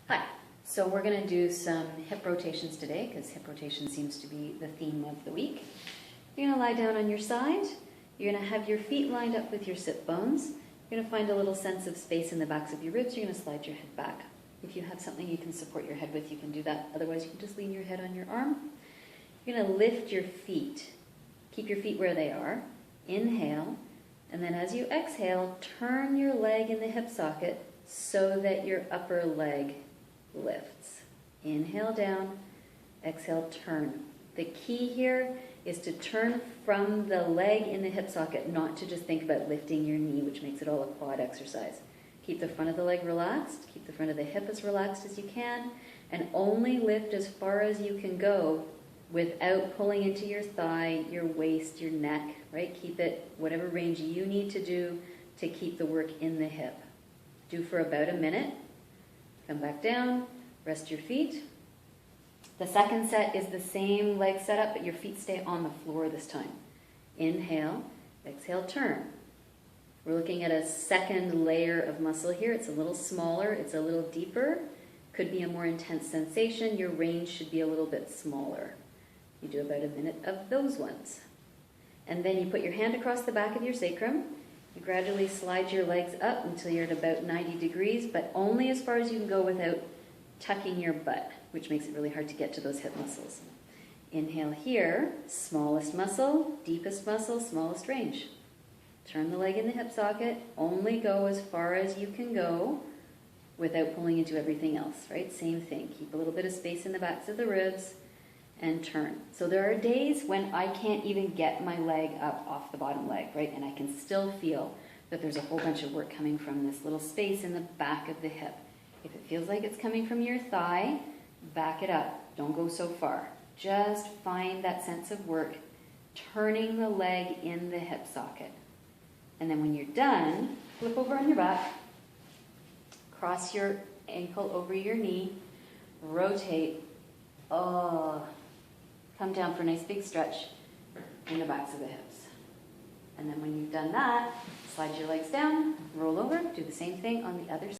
Hi, so we're going to do some hip rotations today because hip rotation seems to be the theme of the week. You're going to lie down on your side. You're going to have your feet lined up with your sit bones. You're going to find a little sense of space in the backs of your ribs. You're going to slide your head back. If you have something you can support your head with, you can do that. Otherwise, you can just lean your head on your arm. You're going to lift your feet. Keep your feet where they are. Inhale. And then as you exhale, turn your leg in the hip socket so that your upper leg lifts. Inhale down, exhale, turn. The key here is to turn from the leg in the hip socket, not to just think about lifting your knee, which makes it all a quad exercise. Keep the front of the leg relaxed, keep the front of the hip as relaxed as you can, and only lift as far as you can go without pulling into your thigh, your waist, your neck, right? Keep it whatever range you need to do to keep the work in the hip. Do for about a minute. Come back down, rest your feet. The second set is the same leg setup, but your feet stay on the floor this time. Inhale, exhale, turn. We're looking at a second layer of muscle here. It's a little smaller, it's a little deeper. Could be a more intense sensation. Your range should be a little bit smaller. You do about a minute of those ones. And then you put your hand across the back of your sacrum. You gradually slide your legs up until you're at about 90 degrees, but only as far as you can go without tucking your butt, which makes it really hard to get to those hip muscles. Inhale here, smallest muscle, deepest muscle, smallest range. Turn the leg in the hip socket, only go as far as you can go without pulling into everything else, right? Same thing, keep a little bit of space in the backs of the ribs and turn. So there are days when I can't even get my leg up off the bottom leg, right? And I can still feel that there's a whole bunch of work coming from this little space in the back of the hip. If it feels like it's coming from your thigh, back it up. Don't go so far. Just find that sense of work, turning the leg in the hip socket. And then when you're done, flip over on your back, cross your ankle over your knee, rotate. Come down for a nice big stretch in the backs of the hips. And then when you've done that, slide your legs down, roll over, do the same thing on the other side.